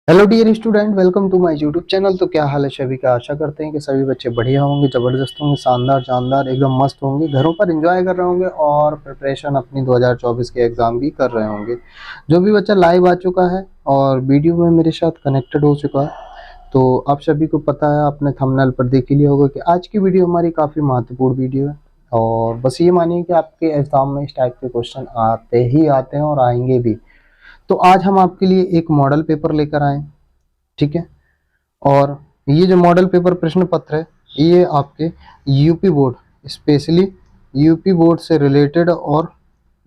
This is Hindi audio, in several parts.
Hello dear student, welcome to my YouTube channel. तो क्या हाल है सभी का। आशा करते हैं कि सभी बच्चे बढ़िया होंगे, ज़बरदस्त होंगे, शानदार जानदार एकदम मस्त होंगे, घरों पर एंजॉय कर रहे होंगे और प्रिपरेशन अपनी 2024 के एग्ज़ाम की कर रहे होंगे। जो भी बच्चा लाइव आ चुका है और वीडियो में मेरे साथ कनेक्टेड हो चुका है, तो आप सभी को पता है, आपने थंबनेल पर देख ही लिया होगा कि आज की वीडियो हमारी काफ़ी महत्वपूर्ण वीडियो है। और बस ये मानिए कि आपके एग्ज़ाम में इस टाइप के क्वेश्चन आते ही आते हैं और आएंगे भी। तो आज हम आपके लिए एक मॉडल पेपर लेकर आए, ठीक है। और ये जो मॉडल पेपर प्रश्न पत्र है, ये आपके UP board, specially UP board से रिलेटेड और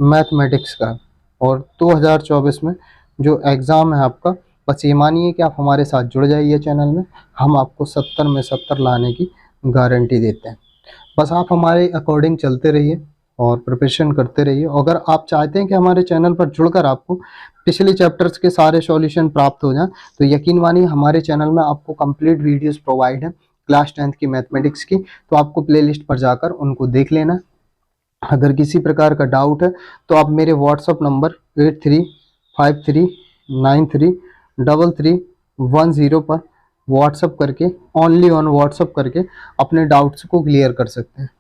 मैथमेटिक्स का, और 2024 में जो एग्ज़ाम है आपका, बस ये मानिए कि आप हमारे साथ जुड़ जाइए चैनल में। हम आपको 70 में 70 लाने की गारंटी देते हैं। बस आप हमारे अकॉर्डिंग चलते रहिए और प्रिपरेशन करते रहिए। अगर आप चाहते हैं कि हमारे चैनल पर जुड़कर आपको पिछले चैप्टर्स के सारे सॉल्यूशन प्राप्त हो जाएं, तो यकीन मानिए हमारे चैनल में आपको कंप्लीट वीडियोस प्रोवाइड है क्लास 10th की मैथमेटिक्स की। तो आपको प्लेलिस्ट पर जाकर उनको देख लेना। अगर किसी प्रकार का डाउट है तो आप मेरे व्हाट्सअप नंबर 8353933310 पर व्हाट्सअप करके, ओनली ऑन व्हाट्सअप करके अपने डाउट्स को क्लियर कर सकते हैं।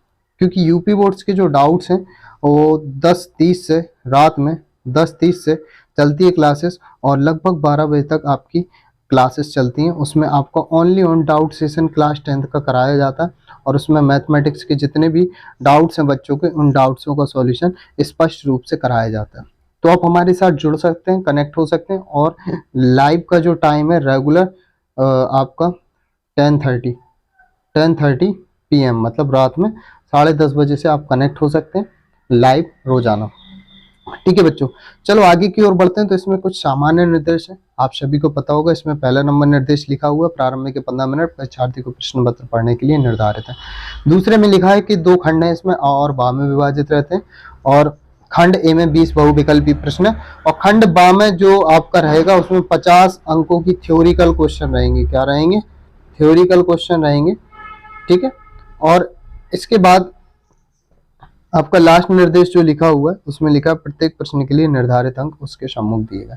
क्योंकि यूपी बोर्ड्स के जो डाउट्स हैं वो 10:30 से, रात में 10:30 से चलती है क्लासेस, और लगभग 12 बजे तक आपकी क्लासेस चलती हैं। उसमें आपका only on doubt session class 10th का कराया जाता है, और उसमें मैथमेटिक्स के जितने भी डाउट्स हैं बच्चों के, उन डाउट्सों का सॉल्यूशन स्पष्ट रूप से कराया जाता है। तो आप हमारे साथ जुड़ सकते हैं, कनेक्ट हो सकते हैं। और लाइव का जो टाइम है रेगुलर आपका 10:30 PM, मतलब रात में 10:30 बजे से आप कनेक्ट हो सकते हैं लाइव रोजाना। ठीक है बच्चों, चलो आगे की ओर बढ़ते हैं। तो इसमें कुछ सामान्य निर्देश है, आप सभी को पता होगा। इसमें पहला नंबर निर्देश लिखा हुआ है, प्रारंभ के 15 मिनट परीक्षार्थी को प्रश्न पत्र पढ़ने के लिए निर्धारित है। दूसरे में लिखा है कि 2 खंड है इसमें, आ और बा में विभाजित रहते हैं, और खंड ए में 20 बहुविकल्पी प्रश्न है, और खंड बा में जो आपका रहेगा उसमें 50 अंकों की थ्योरिकल क्वेश्चन रहेंगे। क्या रहेंगे? थ्योरिकल क्वेश्चन रहेंगे, ठीक है। और इसके बाद आपका लास्ट निर्देश जो लिखा हुआ है उसमें लिखा है प्रत्येक प्रश्न के लिए निर्धारित अंक उसके सम्मुख दिए गए।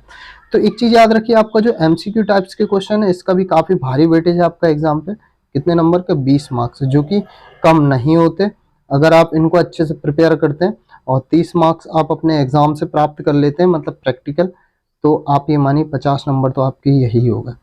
तो एक चीज याद रखिए, आपका जो एमसीक्यू टाइप्स के क्वेश्चन है इसका भी काफी भारी वेटेज है आपका एग्जाम पे। कितने नंबर के? 20 मार्क्स, जो कि कम नहीं होते अगर आप इनको अच्छे से प्रिपेयर करते हैं। और 30 मार्क्स आप अपने एग्जाम से प्राप्त कर लेते हैं, मतलब प्रैक्टिकल। तो आप ये मानिए 50 नंबर तो आपके यही होगा।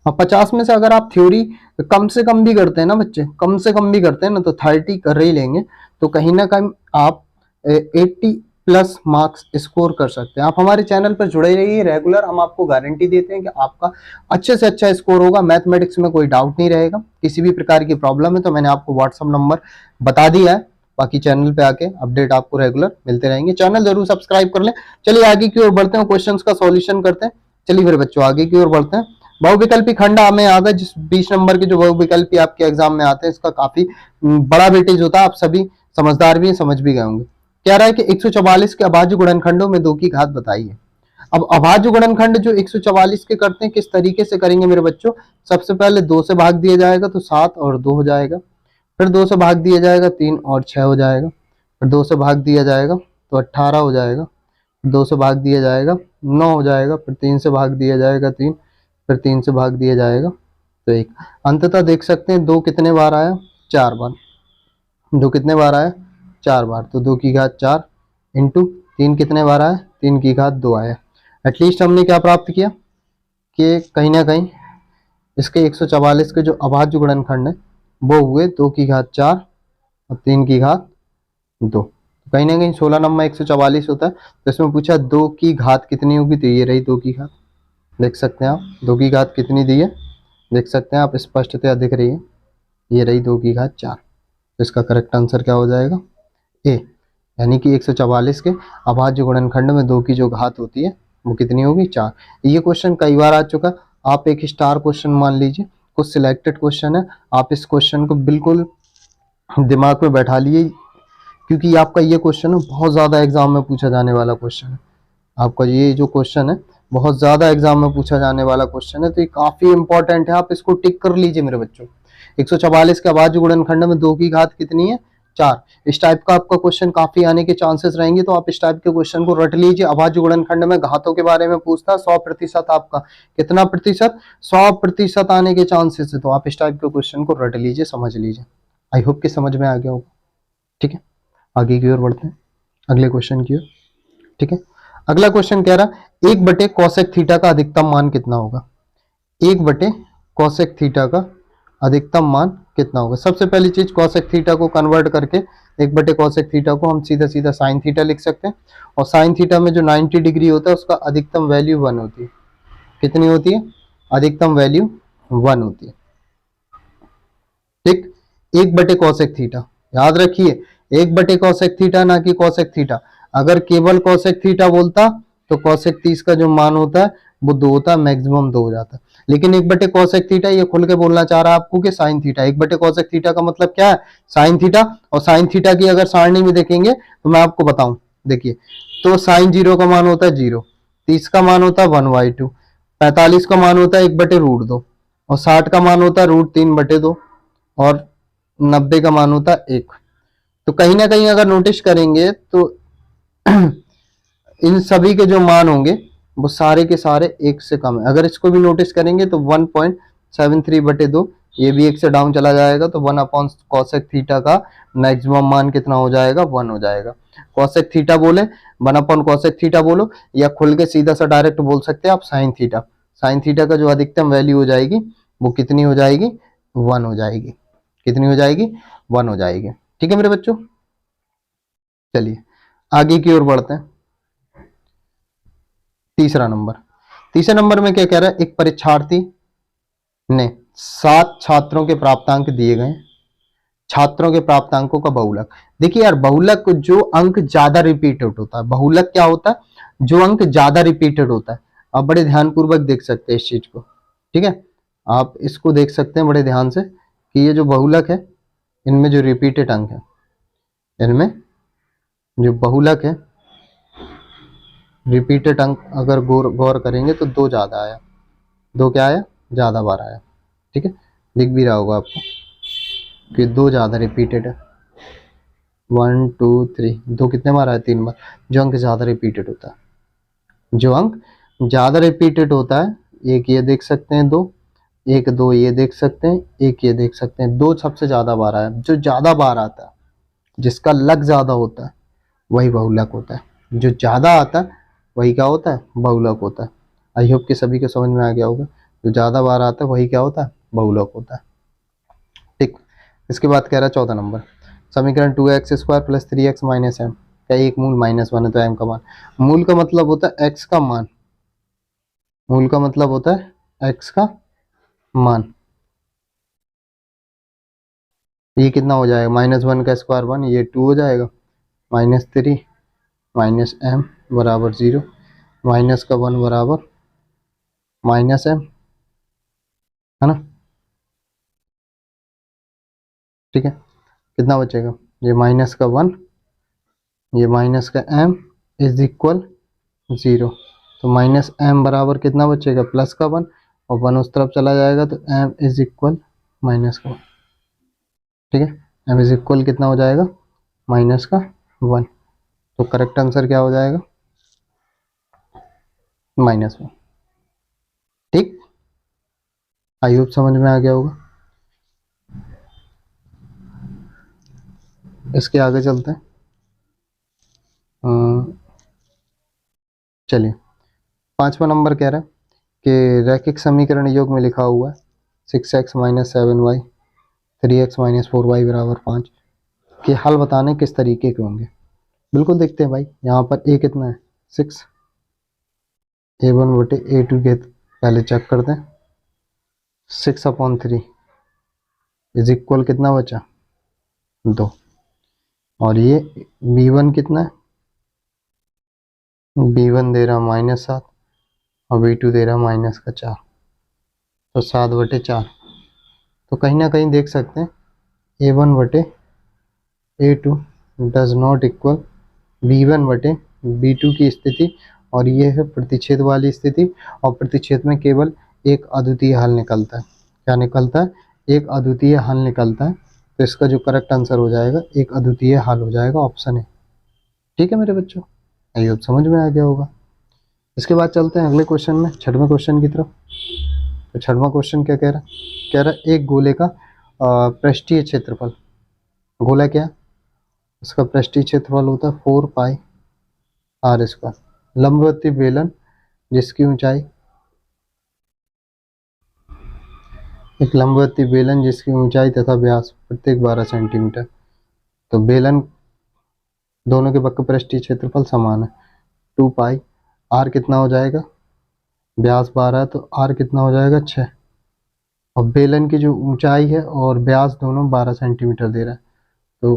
अब 50 में से अगर आप थ्योरी कम से कम भी करते हैं ना बच्चे, कम से कम भी करते हैं ना, तो 30 कर ही लेंगे। तो कहीं ना कहीं आप 80 प्लस मार्क्स स्कोर कर सकते हैं। आप हमारे चैनल पर जुड़े रहिए रेगुलर, हम आपको गारंटी देते हैं कि आपका अच्छे से अच्छा स्कोर होगा। मैथमेटिक्स में कोई डाउट नहीं रहेगा। किसी भी प्रकार की प्रॉब्लम है तो मैंने आपको व्हाट्सअप नंबर बता दिया है। बाकी चैनल पे आके अपडेट आपको रेगुलर मिलते रहेंगे। चैनल जरूर सब्सक्राइब कर लें। चलिए आगे की ओर बढ़ते हैं, क्वेश्चंस का सॉल्यूशन करते हैं। चलिए फिर बच्चों आगे की ओर बढ़ते हैं। बहुविकल्पी खंड में आ गए, जिस 20 नंबर के जो बहुविकल्पी आपके एग्जाम में आते हैं, इसका काफी बड़ा वेटेज होता है। आप सभी समझदार भी हैं, समझ भी गए होंगे। कह रहा है कि 144 के अभाज्य गुणनखंडों में 2 की घात बताइए। अब अभाज्य गुणनखंड जो 144 के करते हैं, किस तरीके से करेंगे मेरे बच्चों? सबसे पहले 2 से भाग दिया जाएगा तो 7 और 2 हो जाएगा। फिर 2 से भाग दिया जाएगा 3 और 6 हो जाएगा। फिर 2 से भाग दिया जाएगा तो 18 हो जाएगा। 2 से भाग दिया जाएगा 9 हो जाएगा। फिर 3 से भाग दिया जाएगा 3। फिर 3 से भाग दिया जाएगा तो 1। अंततः देख सकते हैं 2 कितने बार आया? 4 बार। 2 कितने बार आया? 4 बार। तो 2 की घात 4 इंटू 3 कितने बार आया? 3 की घात 2 आया। एटलीस्ट हमने क्या प्राप्त किया कि कहीं ना कहीं इसके 144 के जो अभाज्य गुणनखंड है वो हुए 2 की घात 4 और 3 की घात 2। कहीं ना कहीं 16 नंबर 144 होता है। तो इसमें पूछा 2 की घात कितनी होगी, तो ये रही 2 की घात। देख सकते हैं आप 2 की घात कितनी दी है, देख सकते हैं आप, स्पष्टतया दिख रही है। ये रही 2 की घात 4। तो इसका करेक्ट आंसर क्या हो जाएगा? ए। यानी कि 144 के अभाज्य गुणनखंड में 2 की जो घात होती है वो कितनी होगी? 4। ये क्वेश्चन कई बार आ चुका। आप एक स्टार क्वेश्चन मान लीजिए, कुछ सिलेक्टेड क्वेश्चन है, आप इस क्वेश्चन को बिल्कुल दिमाग में बैठा लिए, क्योंकि आपका ये क्वेश्चन है बहुत ज़्यादा एग्जाम में पूछा जाने वाला क्वेश्चन है। आपका ये जो क्वेश्चन है बहुत ज़्यादा एग्जाम में पूछा जाने वाला क्वेश्चन है, तो ये काफ़ी इंपॉर्टेंट है। आप इसको टिक कर लीजिए मेरे बच्चों। 144 के अभाज्य गुणनखंड में 2 की घात कितनी है? 4। इस टाइप का आपका क्वेश्चन काफी आने के चांसेस रहेंगे, तो आप इस टाइप के क्वेश्चन को रट लीजिए। अभाज्य गुणनखंड में घातों के बारे में पूछता 100% आपका कितना प्रतिशत, 100% आने के चांसेस है, तो आप इस टाइप के क्वेश्चन को रट लीजिए, समझ लीजिए। आई होप कि समझ में आ गया होगा। ठीक है, आगे की ओर बढ़ते हैं, अगले क्वेश्चन की ओर। ठीक है, अगला क्वेश्चन कह रहा 1/cosec थीटा का अधिकतम मान कितना होगा। 1/cosec थीटा का अधिकतम मान कितना होगा। सबसे पहली चीज cosec थीटा को कन्वर्ट करके 1/cosec थीटा को हम सीधा सीधा sin थीटा लिख सकते हैं, और sin थीटा में जो 90 डिग्री होता है उसका अधिकतम वैल्यू 1 होती है। कितनी होती है, अधिकतम वैल्यू 1 होती है। ठीक, 1/cosec थीटा, याद रखिए 1/cosec थीटा ना कि cosec थीटा। अगर केवल cosec थीटा बोलता तो cosec 30 का जो मान होता है वो 2 होता है, मैक्सिमम 2 हो जाता है। लेकिन 1/cosec थीटा ये खुल के बोलना चाह रहा है आपको कि sin थीटा। 1/cosec थीटा का मतलब क्या है, sin थीटा। और sin थीटा की अगर सारणी में देखेंगे तो मैं आपको बताऊं, देखिए तो sin 0 का मान होता है 0, 30 का मान होता है 1/2, 45 का मान होता है 1/√2, और 60 का मान होता है √3/2, और 90 का मान होता है 1। तो कहीं ना कहीं अगर नोटिस करेंगे तो इन सभी के जो मान होंगे वो सारे के सारे 1 से कम है। अगर इसको भी नोटिस करेंगे तो 1.73/2, ये भी 1 से डाउन चला जाएगा, तो 1/cosec थीटा का मैक्सिमम मान कितना हो जाएगा, 1 हो जाएगा। cosec थीटा बोले 1/cosec थीटा बोलो, या खुल के सीधा सा डायरेक्ट बोल सकते हैं आप sin थीटा। sin थीटा का जो अधिकतम वैल्यू हो जाएगी वो कितनी हो जाएगी, 1 हो जाएगी। कितनी हो जाएगी, 1 हो जाएगी। ठीक है मेरे बच्चों, चलिए आगे की ओर बढ़ते हैं। तीसरे नंबर में क्या कह रहा है, एक परीक्षार्थी ने 7 छात्रों के प्राप्तांक दिए गए, छात्रों के प्राप्तांकों का बहुलक। देखिए यार, बहुलक जो अंक ज्यादा रिपीटेड होता है, बहुलक क्या होता है, जो अंक ज्यादा रिपीटेड होता है। आप बड़े ध्यानपूर्वक देख सकते हैं इस चीज को। ठीक है, आप इसको देख सकते हैं बड़े ध्यान से कि ये जो बहुलक है इनमें जो रिपीटेड अंक है, इनमें जो बहुलक है रिपीटेड अंक अगर गौर करेंगे तो 2 ज्यादा आया। 2 क्या आया, ज्यादा बार आया। ठीक है, दिख भी रहा होगा आपको कि 2 ज्यादा रिपीटेड है। 1 2 3, 2 कितने बार आया, 3 बार। जो अंक ज्यादा रिपीटेड होता है, जो अंक ज्यादा रिपीटेड होता है, एक ये देख सकते हैं 2, एक 2 ये देख सकते हैं, एक ये देख सकते हैं। 2 सबसे ज्यादा बार आया। जो ज्यादा बार आता है, जिसका लग ज्यादा होता है, वही बहुलक होता है। जो ज्यादा आता है वही क्या होता है, बहुलक होता है। आई होप कि सभी को समझ में आ गया होगा। जो ज्यादा बार आता है वही क्या होता है, बहुलक होता है। ठीक, इसके बाद कह रहा है 14 नंबर, समीकरण 2x² + 3x - m का एक मूल -1 है, तो m का मान। मूल का मतलब होता है x का मान, मूल का मतलब होता है x का मान। ये कितना हो जाएगा, -1 का स्क्वायर 1, ये 2 हो जाएगा, -3 - m बराबर 0, माइनस का 1 बराबर -m, है ना। ठीक है, कितना बचेगा, ये माइनस का 1, ये माइनस का m इज इक्वल 0, तो -m बराबर कितना बचेगा, प्लस का 1, और 1 उस तरफ चला जाएगा तो m इज इक्वल माइनस का 1। ठीक है, m इज इक्वल कितना हो जाएगा, माइनस का 1। तो करेक्ट आंसर क्या हो जाएगा, -1। ठीक, आई होप समझ में आ गया होगा। इसके आगे चलते हैं। चलिए 5वां नंबर कह रहा है कि रैखिक समीकरण योग में लिखा हुआ है 6x - 7y 3x - 4y बराबर 5 के हल बताने किस तरीके के होंगे। बिल्कुल देखते हैं भाई, यहाँ पर a कितना है, 6, a1/a2 के पहले चेक करते हैं। 6/3 इज इक्वल कितना बचा, 2, और ये b1 कितना है, b1 दे रहा -7 और b2 दे रहा -4, तो 7/4। तो कहीं ना कहीं देख सकते हैं a1/a2 does not equal b1/b2 की स्थिति, और ये है प्रतिच्छेद वाली स्थिति, और प्रतिच्छेद में केवल एक अद्वितीय हल निकलता है। क्या निकलता है, एक अद्वितीय हल निकलता है। तो इसका जो करेक्ट आंसर हो जाएगा एक अद्वितीय हल हो जाएगा, ऑप्शन है। ठीक है मेरे बच्चों, आई होप समझ में आ गया होगा। इसके बाद चलते हैं अगले क्वेश्चन में, छठवें क्वेश्चन की तरफ। तो छठवां क्वेश्चन क्या कह रहा है? कह रहा है एक गोले का पृष्ठीय क्षेत्रफल, गोला क्या है, उसका पृष्ठीय क्षेत्रफल होता है 4 पाई आर स्क्वायर। लंबवर्ती बेलन जिसकी ऊंचाई, एक लंबवर्ती बेलन जिसकी ऊंचाई तथा व्यास प्रत्येक 12 सेंटीमीटर। तो बेलन दोनों के वक्र पृष्ठीय क्षेत्रफल समान है, 2 पाई। आर कितना हो जाएगा, व्यास 12 है तो आर कितना हो जाएगा 6। और बेलन की जो ऊंचाई है और व्यास दोनों 12 सेंटीमीटर दे रहा है। तो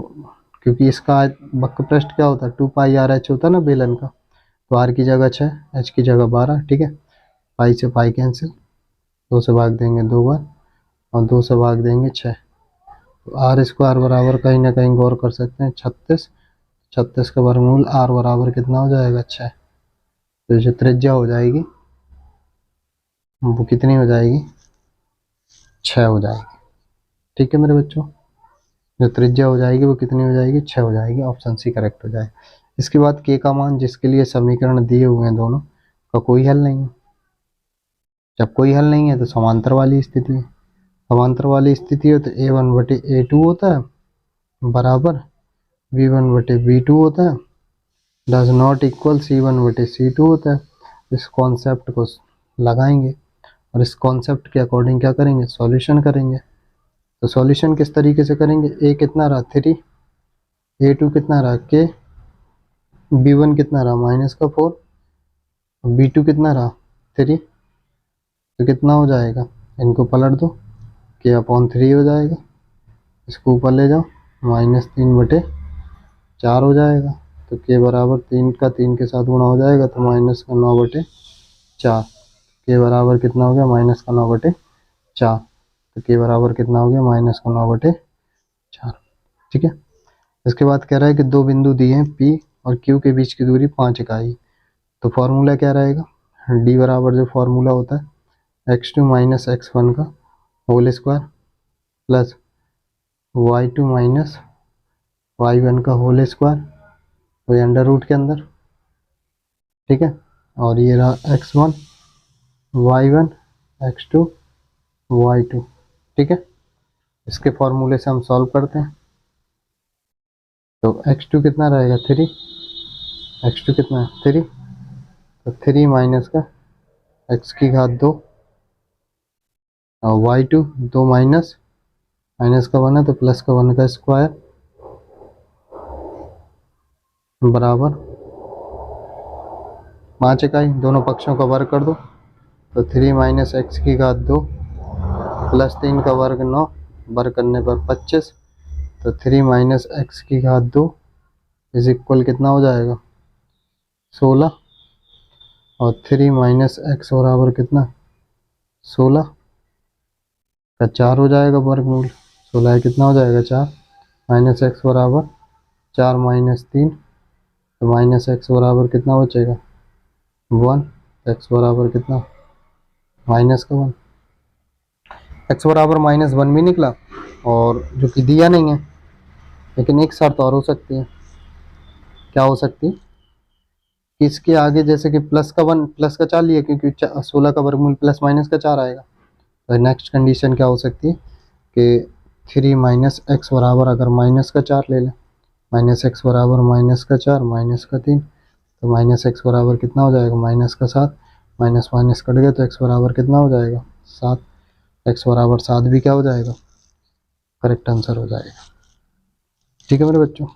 क्योंकि इसका वक्र पृष्ठ क्या होता है, 2 पाई आर एच होता है ना बेलन का, तो आर की जगह 6, एच की जगह 12। ठीक है, पाई से पाई कैंसिल, 2 से भाग देंगे 2 बार और 2 से भाग देंगे 6। तो आर स्क्वायर बराबर कहीं ना कहीं गौर कर सकते हैं 36, 36 का वर्गमूल आर बराबर कितना हो जाएगा 6। तो जो त्रिज्या हो जाएगी वो कितनी हो जाएगी, 6 हो जाएगी। ठीक है मेरे बच्चों, जो त्रिज्या हो जाएगी वो कितनी हो जाएगी, 6 हो जाएगी, ऑप्शन सी करेक्ट हो जाएगा। इसके बाद के का मान जिसके लिए समीकरण दिए हुए हैं दोनों का कोई हल नहीं है। जब कोई हल नहीं है तो समांतर वाली स्थिति है। समांतर वाली स्थिति है तो a1/a2 होता है बराबर b1/b2 होता है, डज नॉट इक्वल c1/c2 होता है। इस कॉन्सेप्ट को लगाएंगे और इस कॉन्सेप्ट के अकॉर्डिंग क्या करेंगे, सॉल्यूशन करेंगे। तो सॉल्यूशन किस तरीके से करेंगे, a कितना रहा 3, a2 कितना रहा k, b1 कितना रहा -4, b2 कितना रहा 3। तो कितना हो जाएगा, इनको पलट दो, k/3 हो जाएगा, इसको ऊपर ले जाओ, -3/4 हो जाएगा। तो k बराबर 3 का 3 के साथ गुणा हो जाएगा तो -9/4। k बराबर कितना हो गया, -9/4। तो k बराबर कितना हो गया, -9/4। ठीक है, इसके बाद कह रहा है कि दो बिंदु दिए हैं P और Q के बीच की दूरी 5 इकाई। तो फॉर्मूला क्या रहेगा, D बराबर जो फॉर्मूला होता है x2 - x1 का whole square plus y2 - y1 का होल स्क्वायर, वही अंडर रूट के अंदर। ठीक है, और ये रहा x1 y1 x2 y2। ठीक है, इसके फॉर्मूले से हम सॉल्व करते हैं। तो x2 कितना रहेगा 3, x2 कितना है 3, तो 3 माइनस का x की घात 2 और y2 2 माइनस का 1 है तो प्लस का 1 का स्क्वायर बराबर 5 इकाई। दोनों पक्षों का वर्ग कर दो, तो 3 माइनस x की घात 2 प्लस 3 का वर्ग 9, वर्ग करने पर 25। तो 3 माइनस x की घात 2 इज इक्वल कितना हो जाएगा 16, और 3 माइनस x बराबर कितना 16 का 4 हो जाएगा वर्गमूल, 16 कितना हो जाएगा 4, माइनस एक्स बराबर 4 माइनस 3, तो माइनस एक्स बराबर कितना बचेगा 1, एक्स बराबर कितना -1, एक्स बराबर -1 भी निकला, और जो कि दिया नहीं है। लेकिन एक शर्त और हो सकती है, क्या हो सकती है कि इसके आगे जैसे कि प्लस का 4 लिया, क्योंकि 16 का वर्गमूल प्लस माइनस का 4 आएगा। तो नेक्स्ट कंडीशन क्या हो सकती है कि 3 माइनस एक्स बराबर अगर माइनस का 4 ले लें, माइनस एक्स बराबर माइनस का 4 माइनस का 3, तो माइनस एक्स बराबर कितना हो जाएगा माइनस का 7, माइनस माइनस कट गया तो एक्स बराबर कितना हो जाएगा 7, एक्स बराबर 7 भी क्या हो जाएगा, करेक्ट आंसर हो जाएगा। ठीक है मेरे बच्चों,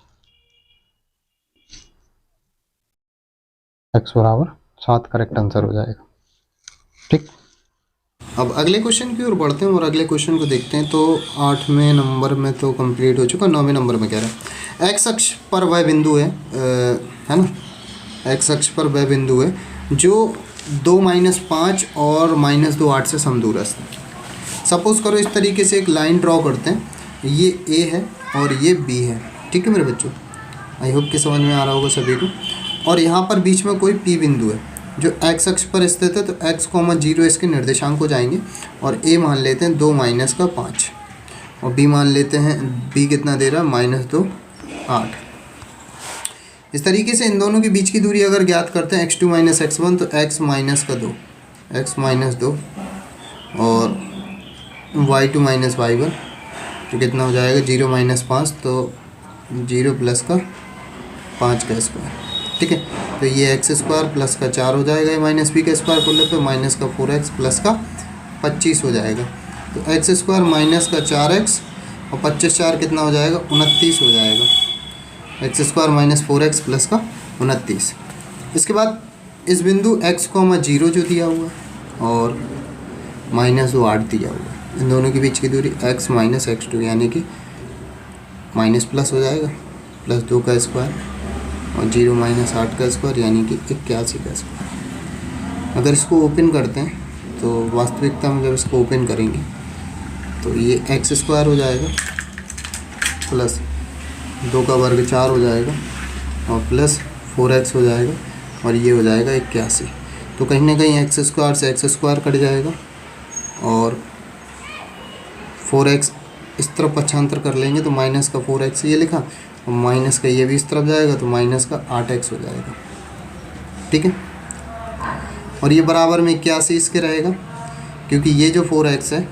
एक्स बराबर 7 करेक्ट आंसर हो जाएगा। ठीक, अब अगले क्वेश्चन की ओर बढ़ते हैं और अगले क्वेश्चन को देखते हैं। तो 8वें नंबर में तो कंप्लीट हो चुका, 9वें नंबर में कह रहा है एक्स अक्ष पर वह बिंदु है ना, एक्स अक्ष पर वह बिंदु है जो 2 - 5 और -2 8 से समदूरस्थ है। सपोज करो इस तरीके से एक लाइन ड्रॉ करते हैं, ये ए है और ये बी है। ठीक है मेरे बच्चों, आई होप कि समझ में आ रहा होगा सभी को। और यहाँ पर बीच में कोई पी बिंदु है जो एक्स अक्ष पर स्थित है, तो x, 0 इसके निर्देशांक हो जाएंगे और a मान लेते हैं 2 - 5। और b मान लेते हैं, b कितना दे रहा है -2 8। इस तरीके से इन दोनों के बीच की दूरी अगर ज्ञात करते हैं x2 - x1 तो x - 2 और y2 - y1 तो कितना हो जाएगा 0 - 5 तो 0 प्लस का 5 का स्क्वायर। ठीक है, तो ये x² प्लस का 4 हो जाएगा, ये -b का स्क्वायर खोलने पे माइनस का 4x प्लस का 25 हो जाएगा। तो x² माइनस का 4x और 25 4 कितना हो जाएगा 29 हो जाएगा। x² - 4x प्लस का 29। इसके बाद इस बिंदु x, 0 जो दिया हुआ है और -2 8 दिया हुआ है, इन दोनों के बीच की दूरी x - x2 यानी कि माइनस प्लस हो जाएगा, +2 का स्क्वायर और 0 - 8 का स्क्वायर यानी कि 81 का स्क्वायर। अगर इसको ओपन करते हैं तो वास्तविकता में जब इसको ओपन करेंगे तो ये x² हो जाएगा प्लस 2 का वर्ग 4 हो जाएगा और प्लस 4x हो जाएगा और ये हो जाएगा 81। तो कहीं ना कहीं x² से x² कट जाएगा और 4x इस तरफ पक्षांतर कर लेंगे तो माइनस का 4x ये लिखा और माइनस का ये भी इस तरफ जाएगा तो माइनस का 8x हो जाएगा। ठीक है, और ये बराबर में 81 इसके रहेगा, क्योंकि ये जो 4x है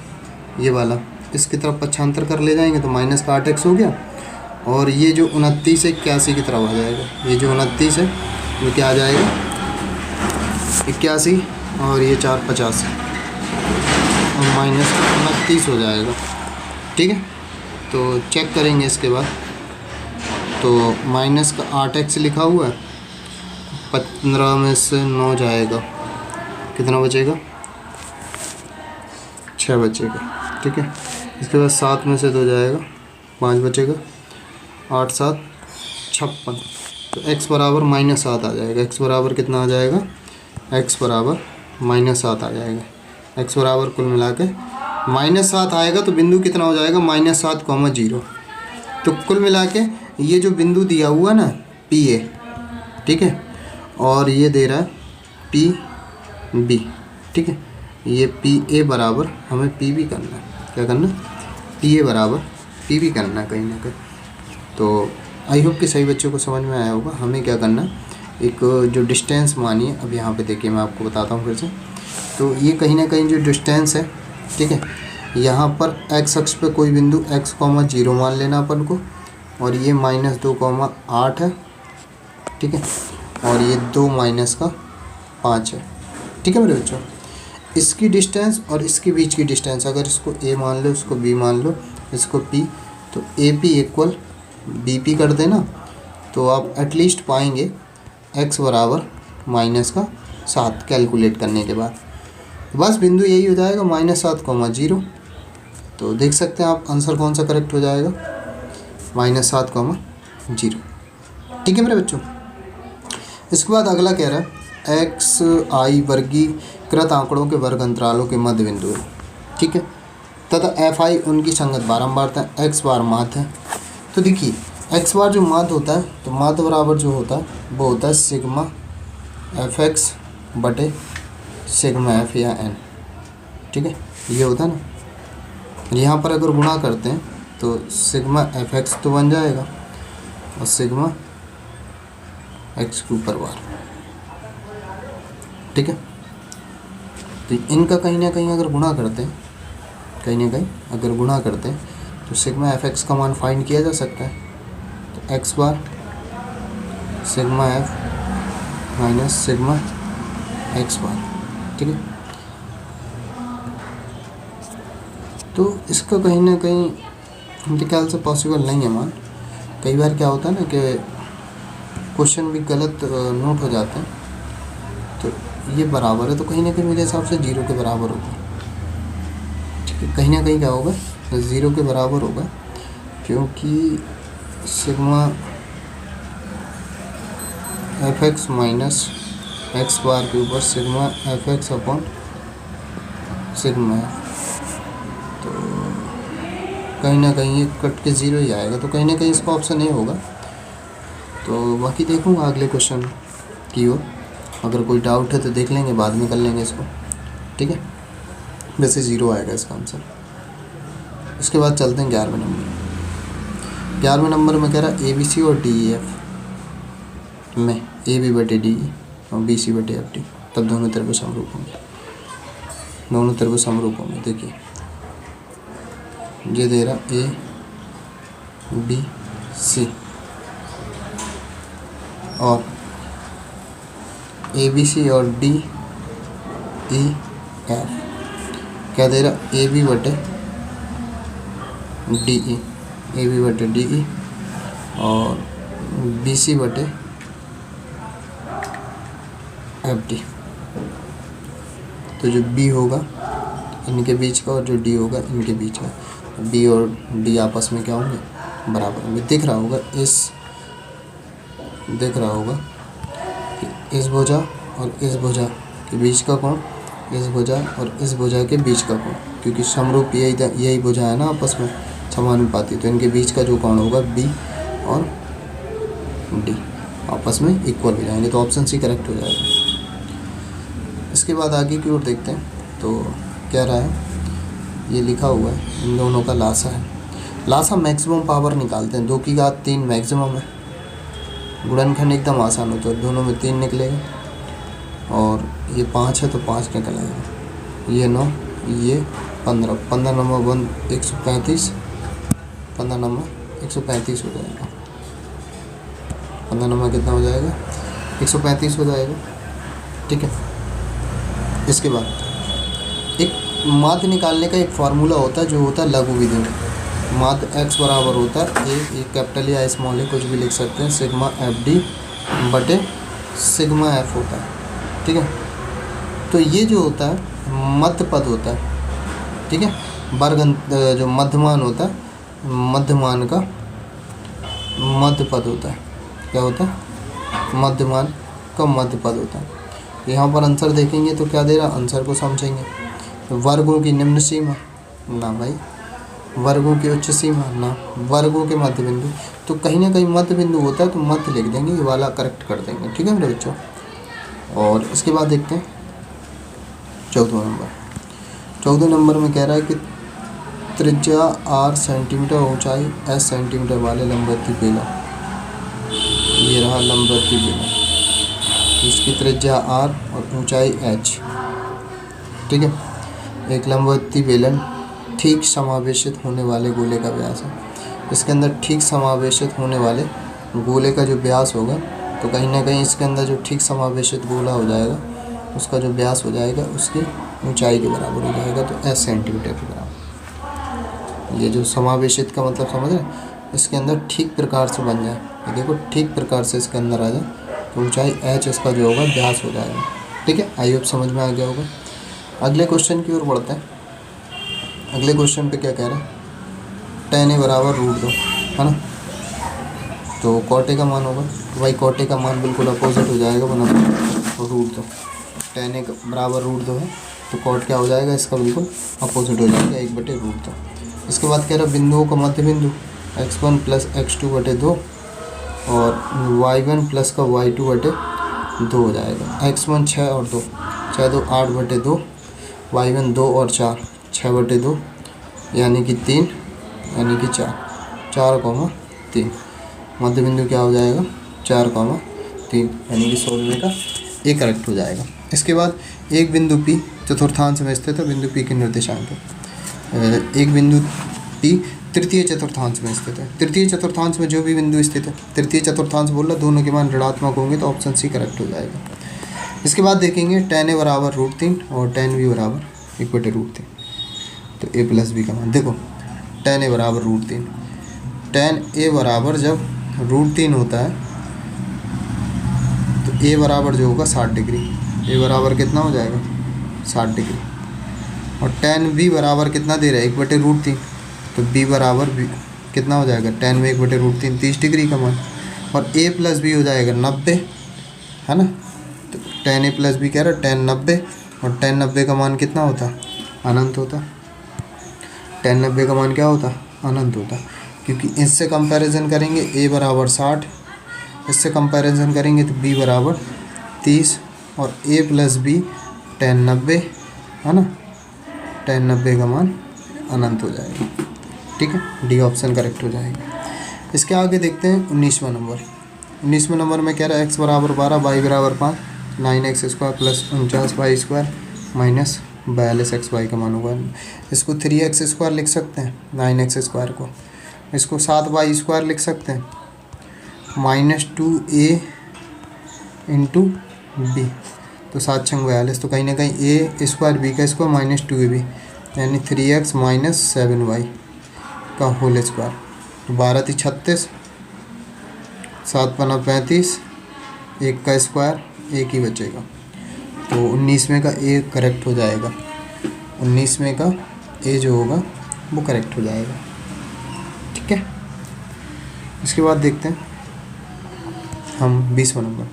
ये वाला इसकी तरफ पक्षांतर कर ले जाएंगे तो माइनस का 8x हो गया और ये जो 29 है 81 की तरफ आ जाएगा। ये जो 29 है वो क्या आ जाएगा 81 और ये 4 85 और माइनस का 29 हो जाएगा। ठीक है, तो चेक करेंगे इसके बाद। तो माइनस का 8x लिखा हुआ है, 15 में से 9 जाएगा, कितना बचेगा 6 बचेगा। ठीक है, इसके बाद 7 में से 2 जाएगा, 5 बचेगा, 8 7 56। तो x बराबर -7 आ जाएगा। x बराबर कितना आ जाएगा, x बराबर -7 आ जाएगा। x बराबर कुल मिला के -7 आएगा तो बिंदु कितना हो जाएगा -7, 0। तो कुल मिला के ये जो बिंदु दिया हुआ ना PA, ठीक है, और ये दे रहा है PB। ठीक है, ये PA बराबर हमें PB करना है, क्या करना है PA बराबर PB करना है कहीं ना कहीं। तो आई होप कि सही बच्चों को समझ में आया होगा। हमें क्या करना है, एक जो डिस्टेंस मानिए, अब यहाँ पे देखिए मैं आपको बताता हूँ फिर से। तो ये कहीं ना कहीं जो डिस्टेंस है, ठीक है, यहाँ पर x अक्ष पे कोई बिंदु x, 0 मान लेना अपन को, और ये -2, 8 है। ठीक है, और ये 2 माइनस का 5 है। ठीक है मेरे बच्चों, इसकी डिस्टेंस और इसके बीच की डिस्टेंस अगर इसको a मान लो, इसको b मान लो, इसको p, तो AP इक्वल BP कर देना तो आप एटलीस्ट पाएंगे x बराबर -7 कैलकुलेट करने के बाद। बस बिंदु यही हो जाएगा -7, 0। तो देख सकते हैं आप आंसर कौन सा करेक्ट हो जाएगा, -7, 0। ठीक है मेरे बच्चों, इसके बाद अगला कह रहा है XI वर्गीकृत आंकड़ों के वर्ग अंतरालों के मध्य बिंदु है। ठीक है, तथा FI उनकी संगत बारंबारता है, x बार माध्य है। तो देखिए x बार जो माध्य होता है, तो माध्य बराबर जो होता है वो होता है सिग्मा FX बटे सिग्मा F या N। ठीक है, ये होता है ना। यहाँ पर अगर गुणा करते हैं तो सिग्मा FX तो बन जाएगा और सिग्मा x के ऊपर बार। ठीक है, तो इनका कहीं ना कहीं अगर गुणा करते हैं, कहीं ना कहीं अगर गुणा करते हैं तो सिग्मा FX का मान फाइंड किया जा सकता है। तो x bar sigma F minus sigma x bar. ठीक है, तो इसका कहीं ना कहीं उनके ख्याल से पॉसिबल नहीं है मान। कई बार क्या होता है ना कि क्वेश्चन भी गलत नोट हो जाते हैं। तो ये बराबर है, तो कहीं ना कहीं मेरे हिसाब से 0 के बराबर होगा। ठीक है, कहीं ना कहीं क्या होगा 0 के बराबर होगा, क्योंकि सिग्मा FX माइनस x बार के ऊपर sigma FX upon sigma F, तो कहीं ना कहीं ये कट के 0 ही आएगा। तो कहीं ना कहीं इसका ऑप्शन नहीं होगा। तो बाकी देखूँगा अगले क्वेश्चन की ओर, अगर कोई डाउट है तो देख लेंगे, बाद में कर लेंगे इसको। ठीक है, वैसे 0 आएगा इसका आंसर। इसके बाद चलते हैं 11वें नंबर। 11वें नंबर में कह रहा है ABC और DEF में AB बटे DE और BC बटे FD, तब दोनों तरफ समरूप होंगे। दोनों तरफ समरूप होंगे। देखिए ये दे रहा ABC और ABC और DEF क्या दे रहा, AB बटे DE और BC बटे FD। तो जो B होगा इनके बीच का और जो D होगा इनके बीच का, B और D आपस में क्या होंगे, बराबर होंगे। दिख रहा होगा कि इस भुजा और इस भुजा के बीच का कोण, इस भुजा और इस भुजा के बीच का कोण, क्योंकि समरूप यही भुजा है ना आपस में समानुपाती, तो इनके बीच का जो कोण होगा B और D आपस में इक्वल हो जाएंगे। तो ऑप्शन सी करेक्ट हो जाएगा। इसके बाद आगे की ओर देखते हैं। तो कह रहा है ये लिखा हुआ है इन दोनों का लासा है। लासा मैक्सिमम पावर निकालते हैं। 2 की घात 3 मैक्सिमम है। गुणनखंड एकदम आसान होता है, दोनों में 3 निकलेगा और ये 5 है तो 5 निकल आएगा। ये 9, ये 15, 15 नंबर 1 135, 15 नंबर 135 हो जाएगा। 15 नंबर कितना हो जाएगा, 135 हो जाएगा। ठीक है। इसके बाद एक माध्य निकालने का एक फार्मूला होता है जो होता है लघु विधि में। माध्य x बराबर होता है एक कैपिटल या स्मॉल है, कुछ भी लिख सकते हैं, सिग्मा FD बटे सिग्मा F होता है। ठीक है। तो ये जो होता है मध्य पद होता है। ठीक है। वर्ग जो मध्यमान होता है, मध्यमान का मध्य पद होता है। क्या होता है, मध्यमान का मध्य पद होता है। यहाँ पर आंसर देखेंगे तो क्या दे रहा, आंसर को समझेंगे। वर्गों की निम्न सीमा ना भाई, वर्गों की उच्च सीमा ना, वर्गों के मध्य बिंदु, तो कहीं ना कहीं मध्य बिंदु होता है तो मध्य लिख देंगे, ये वाला करेक्ट कर देंगे। ठीक है मेरे बच्चों। और इसके बाद देखते हैं 14वां नंबर। 14वें नंबर में कह रहा है कि त्रिज्या R सेंटीमीटर, ऊंचाई S सेंटीमीटर वाले लंबवती बेलन, ये रहा लंबवती बेलन, इसकी त्रिज्या R और ऊंचाई H। ठीक है। एक लंबवती बेलन ठीक समावेशित होने वाले गोले का व्यास है। इसके अंदर ठीक समावेशित होने वाले गोले का जो व्यास होगा, तो कहीं ना कहीं इसके अंदर जो ठीक समावेशित गोला हो जाएगा उसका जो व्यास हो जाएगा उसकी ऊंचाई के बराबर हो जाएगा, तो S सेंटीमीटर के बराबर। ये जो समावेशित का मतलब समझ रहे, इसके अंदर ठीक प्रकार से बन जाए, ये देखो ठीक प्रकार से इसके अंदर आ जाए तो ऊंचाई H इसका जो होगा व्यास हो जाएगा। ठीक है। आई होप समझ में आ गया होगा। अगले क्वेश्चन की ओर बढ़ते हैं। अगले क्वेश्चन पे क्या कह रहा है, tan A बराबर √2 है ना, तो cot A का मान होगा, तो भाई cot A का मान बिल्कुल अपोजिट हो जाएगा, बना √2। tan A बराबर √2 है तो cot क्या हो जाएगा, इसका बिल्कुल अपोजिट हो जाएगा, 1/√2। इसके बाद कह रहा है बिंदुओं का मध्य बिंदु x1 + x2/2 और y1 + का y2/2 हो जाएगा। x1 6 और 2, 6 2 8/2, y1 2 और 4 6/2, यानी कि 3, यानी कि 4, 4,3। मध्य बिंदु क्या हो जाएगा, 4,3, यानी कि 16वें का ए करेक्ट हो जाएगा। इसके बाद एक बिंदु P चतुर्थांश में स्थित है। बिंदु P के निर्देशांक है। एक बिंदु P तृतीय चतुर्थांश में स्थित है। तृतीय चतुर्थांश में जो भी बिंदु स्थित है, तृतीय चतुर्थांश बोल रहा, दोनों के मान ऋणात्मक होंगे, तो ऑप्शन सी करेक्ट हो जाएगा। इसके बाद देखेंगे tan A बराबर √3 और tan B बराबर 1/√3, तो A + B का मान देखो। tan A बराबर √3, tan A बराबर जब √3 होता है तो A बराबर जो होगा 60 डिग्री, A बराबर कितना हो जाएगा 60 डिग्री। और tan B बराबर कितना दे रहा है 1/√3, तो B बराबर कितना हो जाएगा, tan में 1/√3 30 डिग्री का मान। और A + B हो जाएगा 90, है ना, तो tan A + B कह रहा है tan 90, और tan 90 का मान कितना होता, अनंत होता। tan 90 का मान क्या होता, अनंत होता, क्योंकि इससे कंपैरिजन करेंगे A बराबर 60, इससे कंपैरिजन करेंगे तो B बराबर 30, और A + B tan 90, है ना, tan 90 का मान अनंत हो जाएगा। ठीक है, डी ऑप्शन करेक्ट हो जाएगा। इसके आगे देखते हैं 19वां नंबर। 19वें नंबर में कह रहा है x बराबर 12, y बराबर 5, 9x square plus 49y square minus 42 xy का मान होगा। इसको 3x स्क्वायर लिख सकते हैं, 9x स्क्वायर को। इसको 7y स्क्वायर लिख सकते हैं, -2a इंटू बी, तो 7 छंग 42, तो कहीं ना कहीं a स्क्वायर b का स्क्वायर -2ab, यानी 3x माइनस 7y का होल स्क्वायर। तो 12 × 36, 7 × 5 = 35, 1 का स्क्वायर 1 ही बचेगा। तो 19वें का ए करेक्ट हो जाएगा, 19वें का ए जो होगा वो करेक्ट हो जाएगा। ठीक है, इसके बाद देखते हैं हम 20वां नंबर।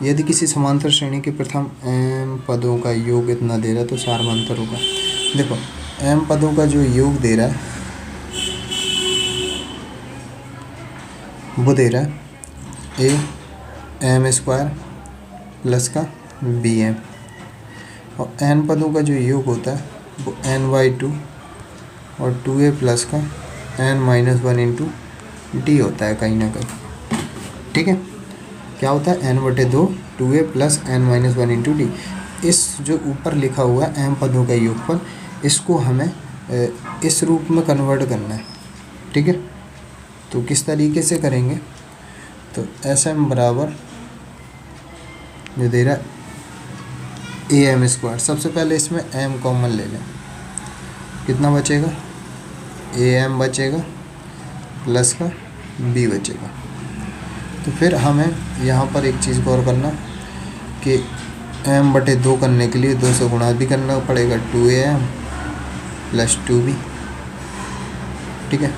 यदि किसी समांतर श्रेणी के प्रथम m पदों का योग इतना दे रहा है तो सारमांतर होगा। देखो m पदों का जो योग दे रहा है वो दे रहा है a m स्क्वायर प्लस का bm, और n पदों का जो योग होता है वो n/2 और 2a प्लस का n-1 इंटू डी होता है कहीं ना कहीं। ठीक है, क्या होता है n/2 2a plus n-1 into D. इस जो ऊपर लिखा हुआ है m पदों का योगफल, इसको हमें इस रूप में कन्वर्ट करना है। ठीक है, तो किस तरीके से करेंगे, तो Sm बराबर जो दे रहा है am स्क्वायर, सबसे पहले इसमें m कॉमन ले लें, कितना बचेगा am बचेगा प्लस का b बचेगा। तो फिर हमें यहाँ पर एक चीज़ गौर करना कि m/2 करने के लिए 2 से गुणा भी करना पड़ेगा, 2am प्लस 2b। ठीक है,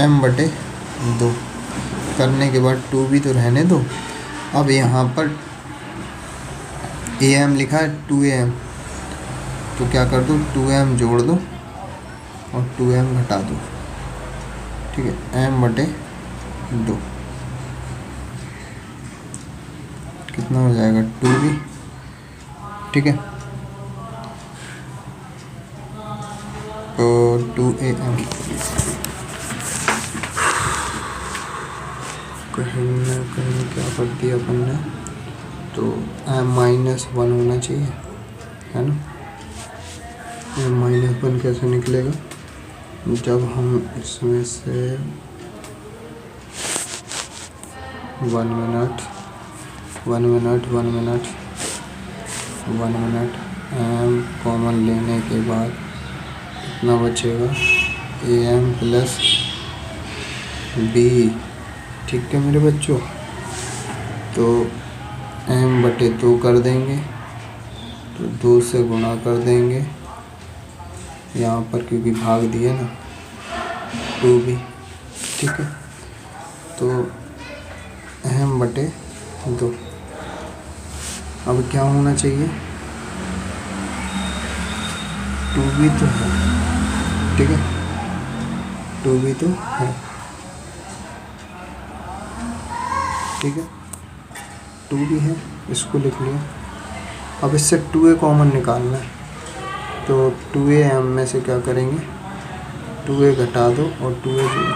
m/2 करने के बाद 2b तो रहने दो। अब यहाँ पर am लिखा है 2am, तो क्या कर दो 2m जोड़ दो और 2m घटा दो। ठीक है, m/2 कितना हो जाएगा 2b। ठीक है, तो 2am कहीं ना कहीं क्या कर दिया अपन ने, तो m-1 होना चाहिए, है ना। m-1 कैसे निकलेगा, जब हम इसमें से 1 मिनट m कॉमन लेने के बाद कितना बचेगा am प्लस b। ठीक है मेरे बच्चों, तो m/2 कर देंगे, तो 2 से गुणा कर देंगे यहाँ पर, क्योंकि भाग दिया ना 2b। ठीक है, तो m/2 अब क्या होना चाहिए, 2b तो है। ठीक है, 2b तो है। ठीक है, 2b है, इसको लिख लिया। अब इससे 2a कॉमन निकालना है, तो 2a m में से क्या करेंगे 2a घटा दो और 2a जोड़ दो,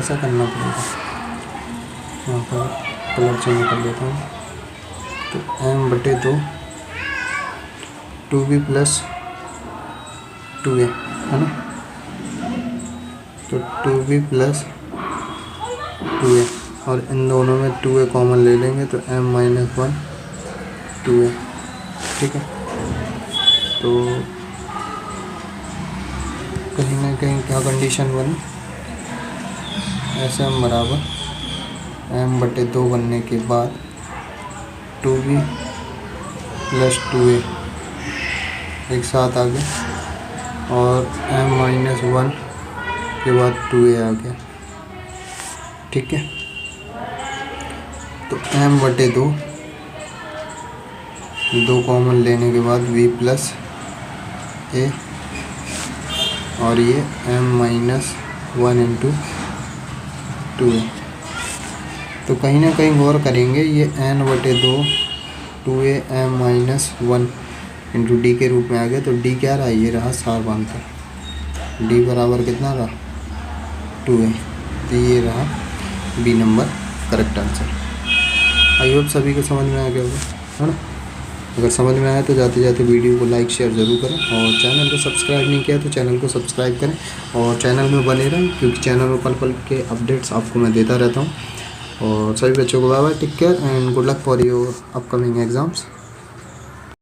ऐसा करना पड़ेगा। यहाँ पर कलर चेंज कर लेता हूँ, तो m/2 2b प्लस 2a है ना, तो 2b प्लस 2a, और इन दोनों में 2a कॉमन ले लेंगे तो m-1 2a। ठीक है, तो कहीं ना कहीं क्या कंडीशन बनी, Sm बराबर m/2 बनने के बाद 2b प्लस 2a एक साथ आ गया, और m-1 के बाद 2a आ गया। ठीक है, तो m/2 2 कॉमन लेने के बाद b प्लस a, और ये m-1 इंटू 2a। तो कहीं ना कहीं गौर करेंगे, ये n/2 2a m-1 into D के रूप में आ गया, तो डी क्या रहा, ये रहा सारमांतर। डी बराबर कितना रहा 2 है, तो ये रहा B number correct answer. I hope सभी को समझ में आ गया होगा, है ना। अगर समझ में आया तो जाते जाते वीडियो को लाइक शेयर ज़रूर करें, और चैनल को सब्सक्राइब नहीं किया तो चैनल को सब्सक्राइब करें और चैनल में बने रहें, क्योंकि चैनल में पल पल के अपडेट्स आपको मैं देता रहता हूँ। और सभी बच्चों को bye bye, take care and good luck for your upcoming exams.